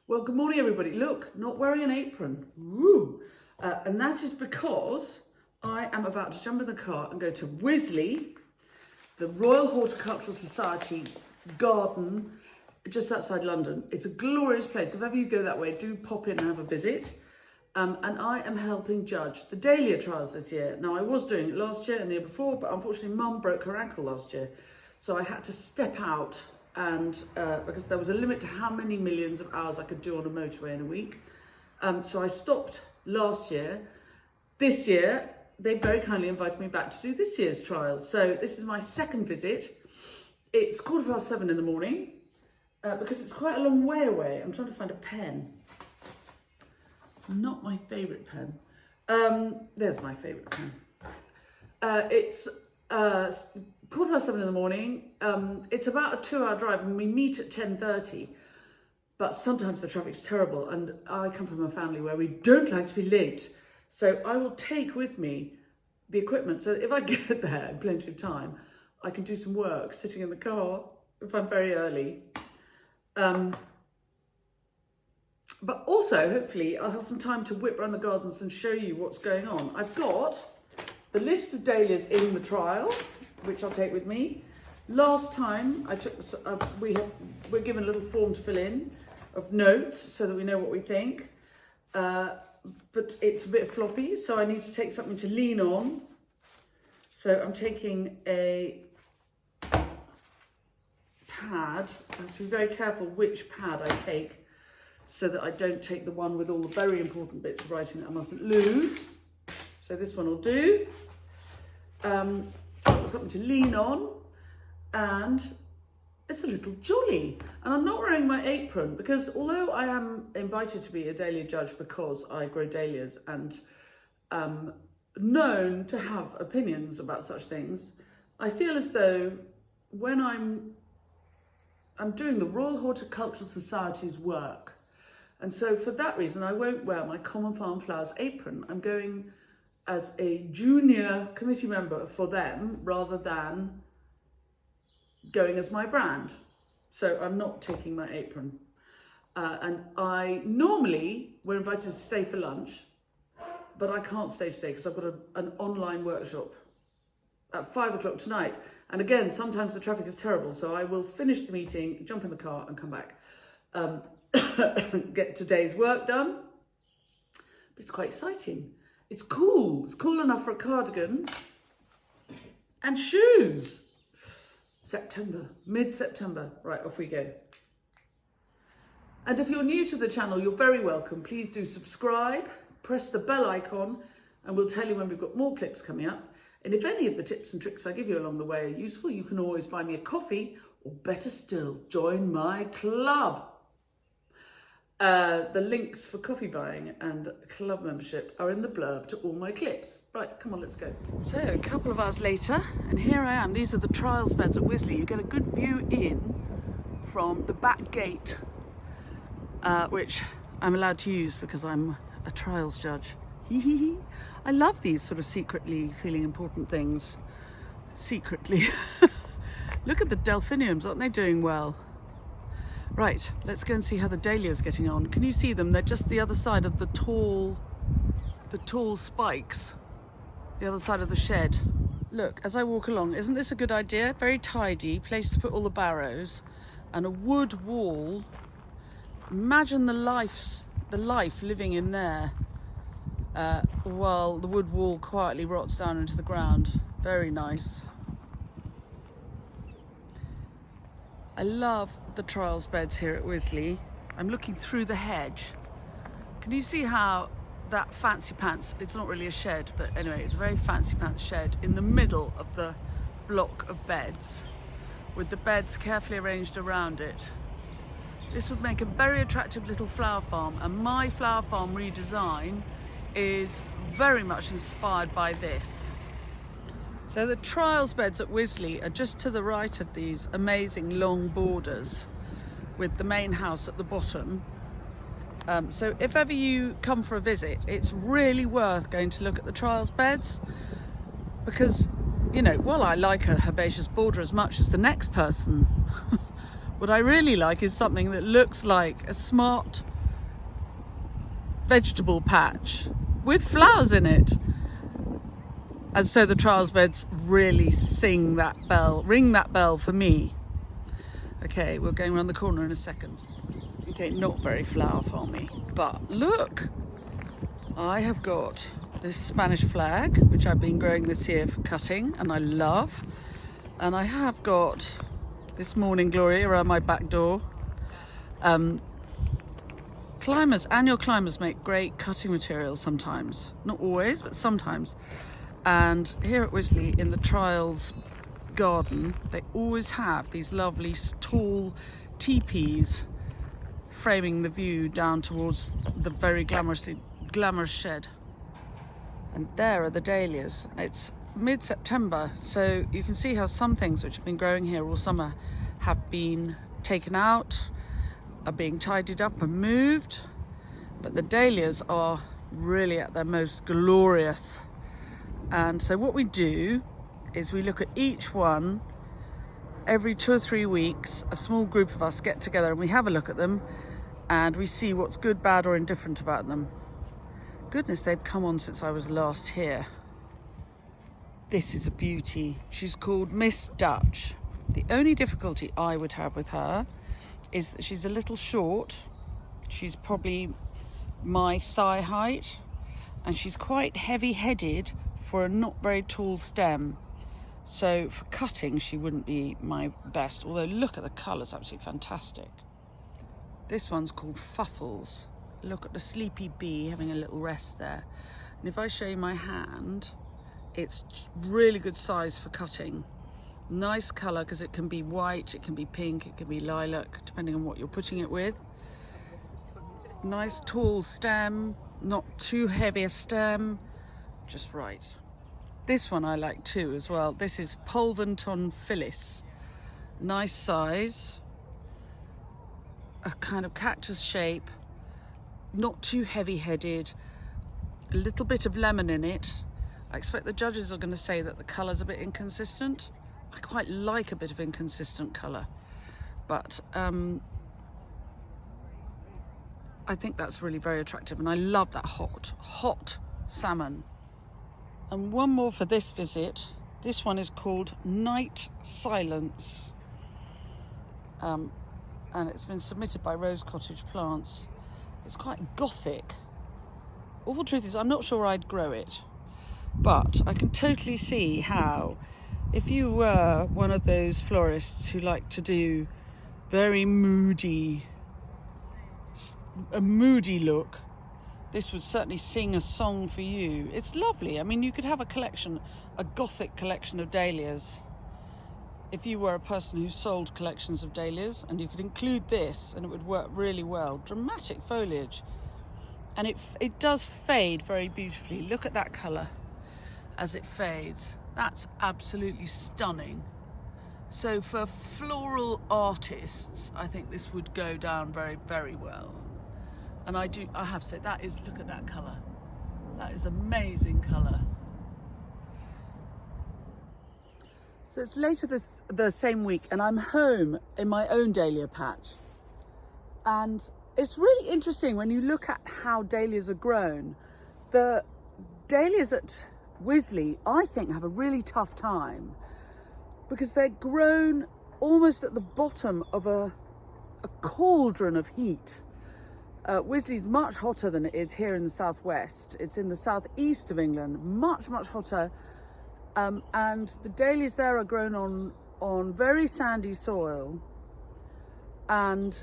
Well, good morning, everybody. Look, not wearing an apron. Woo! And that is because I am about to jump in the car and go to Wisley, the Royal Horticultural Society garden just outside London. It's a glorious place. If ever you go that way, do pop in and have a visit. And I am helping judge the dahlia trials this year. Now, I was doing it last year and the year before, but unfortunately, Mum broke her ankle last year. So I had to step out and because there was a limit to how many millions of hours I could do on a motorway in a week. So I stopped last year. This year, they very kindly invited me back to do this year's trials. So this is my second visit. It's 7:15 in the morning because it's quite a long way away. I'm trying to find a pen. Not my favourite pen. There's my favourite pen. It's 7:15 in the morning. It's about a 2-hour drive and we meet at 10:30. But sometimes the traffic's terrible and I come from a family where we don't like to be late. So I will take with me the equipment so that if I get there in plenty of time, I can do some work sitting in the car if I'm very early. But also, hopefully, I'll have some time to whip around the gardens and show you what's going on. I've got the list of dahlias in the trial, which I'll take with me. Last time, we're given a little form to fill in of notes so that we know what we think. But it's a bit floppy, so I need to take something to lean on. So I'm taking a pad. I have to be very careful which pad I take so that I don't take the one with all the very important bits of writing that I mustn't lose. So this one will do. I've got something to lean on and it's a little jolly. And I'm not wearing my apron because although I am invited to be a dahlia judge because I grow dahlias and known to have opinions about such things, I feel as though when I'm doing the Royal Horticultural Society's work, and so for that reason I won't wear my Common Farm Flowers apron. I'm going as a junior committee member for them rather than going as my brand. So I'm not taking my apron. And we're invited to stay for lunch, but I can't stay today because I've got an online workshop at 5 o'clock tonight. And again, sometimes the traffic is terrible, so I will finish the meeting, jump in the car and come back. Get today's work done. But it's quite exciting. It's cool. It's cool enough for a cardigan and shoes. Mid-September. Right, off we go. And if you're new to the channel, you're very welcome. Please do subscribe, press the bell icon, and we'll tell you when we've got more clips coming up. And if any of the tips and tricks I give you along the way are useful, you can always buy me a coffee, or better still, join my club. The links for coffee buying and club membership are in the blurb to all my clips. Right, come on, let's go. So, a couple of hours later, and here I am. These are the trials beds at Wisley. You get a good view in from the back gate, which I'm allowed to use because I'm a trials judge. I love these sort of secretly feeling important things. Secretly. Look at the delphiniums, aren't they doing well? Right, let's go and see how the dahlia's getting on. Can you see them? They're just the other side of the tall spikes, the other side of the shed. Look, as I walk along, isn't this a good idea? Very tidy, place to put all the barrows, and a wood wall. Imagine the life living in there while the wood wall quietly rots down into the ground. Very nice. I love the trials beds here at Wisley. I'm looking through the hedge. Can you see how that fancy pants, it's not really a shed, but anyway, it's a very fancy pants shed in the middle of the block of beds, with the beds carefully arranged around it. This would make a very attractive little flower farm, and my flower farm redesign is very much inspired by this. So the trials beds at Wisley are just to the right of these amazing long borders with the main house at the bottom. So if ever you come for a visit, it's really worth going to look at the trials beds because, you know, while I like a herbaceous border as much as the next person, what I really like is something that looks like a smart vegetable patch with flowers in it. And so the trials beds really ring that bell for me. Okay, we're going around the corner in a second. Okay, not very flower farmy, but look, I have got this Spanish flag, which I've been growing this year for cutting, and I love. And I have got this morning glory around my back door. Annual climbers make great cutting materials sometimes. Not always, but sometimes. And here at Wisley, in the trials garden, they always have these lovely tall teepees framing the view down towards the very glamorous shed. And there are the dahlias. It's mid-September, so you can see how some things which have been growing here all summer have been taken out, are being tidied up and moved, but the dahlias are really at their most glorious. And so what we do is we look at each one every 2 or 3 weeks. A small group of us get together and we have a look at them and we see what's good, bad or indifferent about them. Goodness, they've come on since I was last here. This is a beauty. She's called Miss Dutch. The only difficulty I would have with her is that she's a little short. She's probably my thigh height, and she's quite heavy-headed for a not very tall stem. So for cutting, she wouldn't be my best, although look at the colours, absolutely fantastic. This one's called Fuffles. Look at the sleepy bee having a little rest there. And if I show you my hand, it's really good size for cutting. Nice colour, because it can be white, it can be pink, it can be lilac, depending on what you're putting it with. Nice tall stem, not too heavy a stem, just right. This one I like too as well. This is Polventon Phyllis. Nice size, a kind of cactus shape, not too heavy-headed, a little bit of lemon in it. I expect the judges are going to say that the colour's a bit inconsistent. I quite like a bit of inconsistent colour, but I think that's really very attractive, and I love that hot salmon. And one more for this visit. This one is called Night Silence, and it's been submitted by Rose Cottage Plants. It's quite gothic. Awful truth is, I'm not sure I'd grow it, but I can totally see how, if you were one of those florists who like to do very a moody look, this would certainly sing a song for you. It's lovely. I mean, you could have a collection, a gothic collection of dahlias, if you were a person who sold collections of dahlias, and you could include this and it would work really well. Dramatic foliage, and it does fade very beautifully. Look at that colour as it fades. That's absolutely stunning. So for floral artists, I think this would go down very, very well. And I have to say, look at that colour. That is amazing colour. So it's later the same week, and I'm home in my own dahlia patch. And it's really interesting when you look at how dahlias are grown. The dahlias at Wisley, I think, have a really tough time because they're grown almost at the bottom of a cauldron of heat. Wisley's much hotter than it is here in the southwest. It's in the southeast of England, much, much hotter. And the dahlias there are grown on very sandy soil, and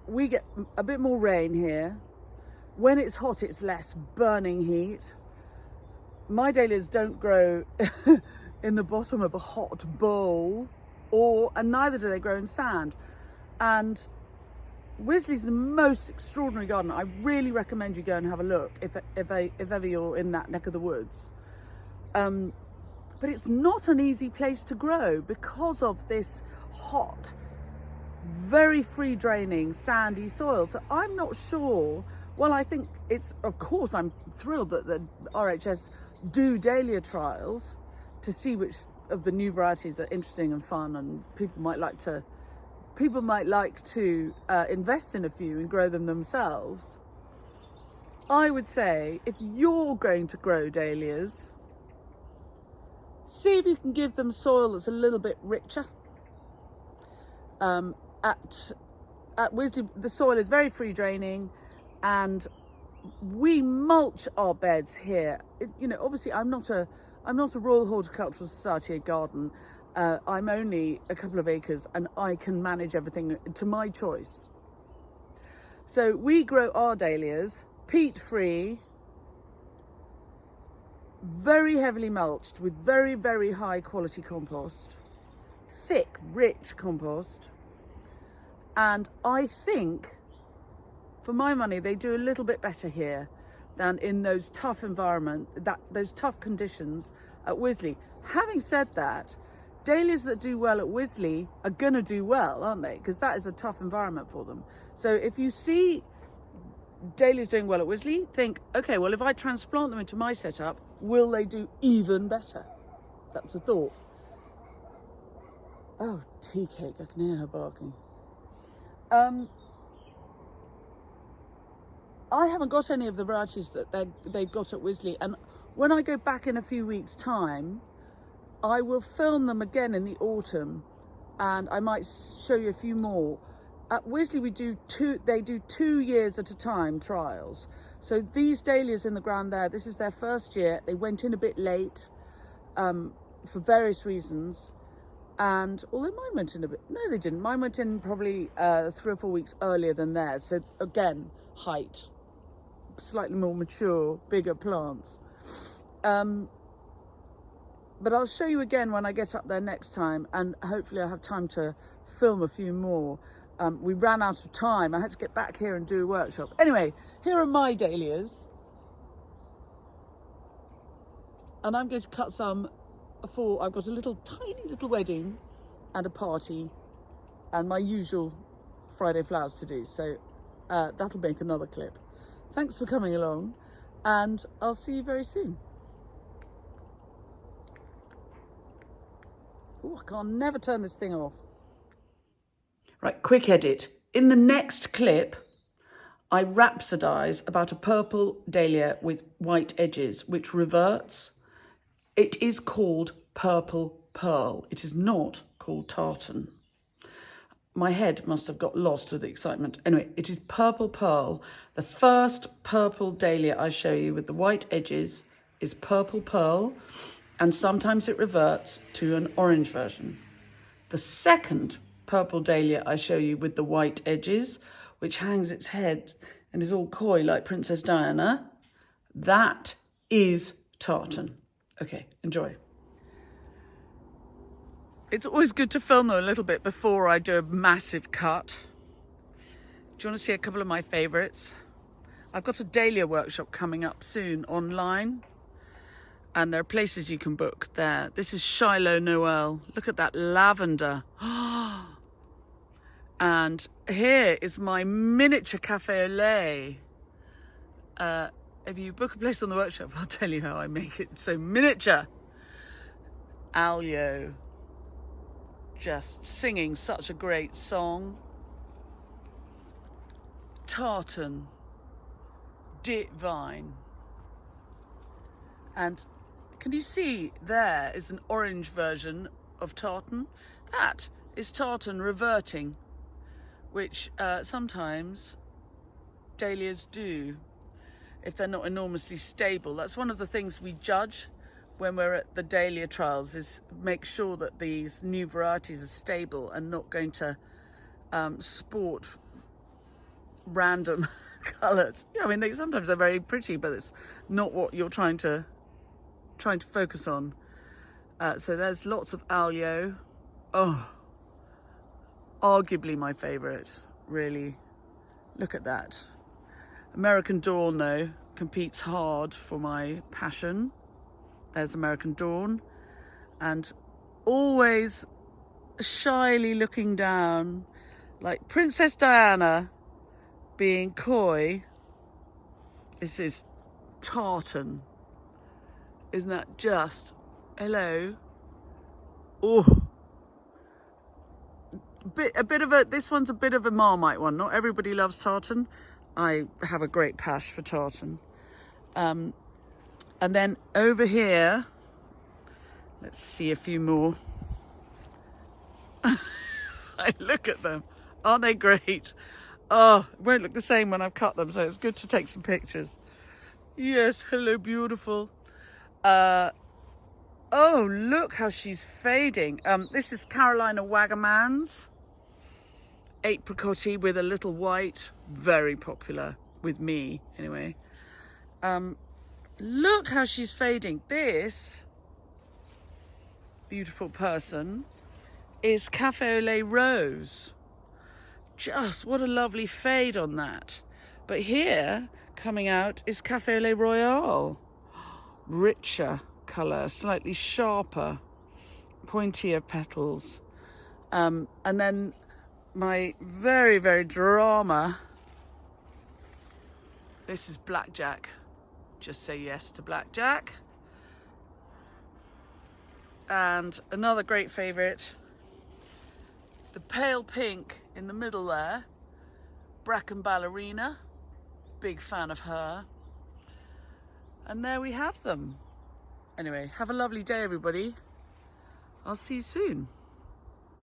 we get a bit more rain here. When it's hot, it's less burning heat. My dahlias don't grow in the bottom of a hot bowl, and neither do they grow in sand. And Wisley's the most extraordinary garden. I really recommend you go and have a look if ever you're in that neck of the woods. But it's not an easy place to grow because of this hot, very free draining, sandy soil. So I'm not sure. Well, I think of course, I'm thrilled that the RHS do dahlia trials to see which of the new varieties are interesting and fun, and people might like to invest in a few and grow them themselves. I would say if you're going to grow dahlias, see if you can give them soil that's a little bit richer. At Wisley, the soil is very free draining, and we mulch our beds here. Obviously, I'm not a Royal Horticultural Society garden. I'm only a couple of acres, and I can manage everything to my choice. So we grow our dahlias peat-free, very heavily mulched with very, very high quality compost, thick, rich compost. And I think, for my money, they do a little bit better here than in those tough those tough conditions at Wisley. Having said that, dahlias that do well at Wisley are going to do well, aren't they? Because that is a tough environment for them. So if you see dahlias doing well at Wisley, think, okay, well, if I transplant them into my setup, will they do even better? That's a thought. Oh, tea cake, I can hear her barking. I haven't got any of the varieties that they've got at Wisley, and when I go back in a few weeks' time, I will film them again in the autumn, and I might show you a few more. At Wisley, they do 2 years at a time trials. So these dahlias in the ground there, this is their first year. They went in a bit late for various reasons. And although mine went in a bit, no, they didn't. Mine went in probably 3 or 4 weeks earlier than theirs. So again, height, slightly more mature, bigger plants. But I'll show you again when I get up there next time, and hopefully I'll have time to film a few more. We ran out of time. I had to get back here and do a workshop. Anyway, here are my dahlias. And I'm going to cut some I've got a tiny little wedding and a party and my usual Friday flowers to do. So that'll make another clip. Thanks for coming along, and I'll see you very soon. Oh, I can never turn this thing off. Right, quick edit. In the next clip, I rhapsodise about a purple dahlia with white edges, which reverts. It is called purple pearl. It is not called tartan. My head must have got lost with the excitement. Anyway, it is purple pearl. The first purple dahlia I show you with the white edges is purple pearl, and sometimes it reverts to an orange version. The second purple dahlia I show you with the white edges, which hangs its head and is all coy like Princess Diana, that is tartan. Okay, enjoy. It's always good to film them a little bit before I do a massive cut. Do you want to see a couple of my favourites? I've got a dahlia workshop coming up soon online, and there are places you can book there. This is Shiloh Noel. Look at that lavender. And here is my miniature cafe au lait. If you book a place on the workshop, I'll tell you how I make it so miniature. Alio, just singing such a great song. Tartan, divine. And can you see there is an orange version of tartan? That is tartan reverting, which sometimes dahlias do if they're not enormously stable. That's one of the things we judge when we're at the dahlia trials, is make sure that these new varieties are stable and not going to sport random colours. Yeah, I mean, they sometimes are very pretty, but it's not what you're trying to focus on. So there's lots of alio. Oh, arguably my favourite, really. Look at that. American Dawn, though, competes hard for my passion. There's American Dawn. And always shyly looking down, like Princess Diana being coy. This is tartan. Isn't that just? Hello. Oh. This one's a bit of a Marmite one. Not everybody loves tartan. I have a great pash for tartan. And then over here, let's see a few more. Look at them. Aren't they great? Oh, it won't look the same when I've cut them, so it's good to take some pictures. Yes, hello, beautiful. Oh, look how she's fading. This is Carolina Wagamans. Apricotty with a little white. Very popular with me, anyway. Look how she's fading. This beautiful person is Cafe au lait Rose. Just what a lovely fade on that. But here, coming out, is Cafe au lait Royale. Richer colour, slightly sharper, pointier petals. And then my very, very drama. This is Blackjack. Just say yes to Blackjack. And another great favourite, the pale pink in the middle there, Bracken Ballerina. Big fan of her. And there we have them. Anyway, have a lovely day, everybody. I'll see you soon.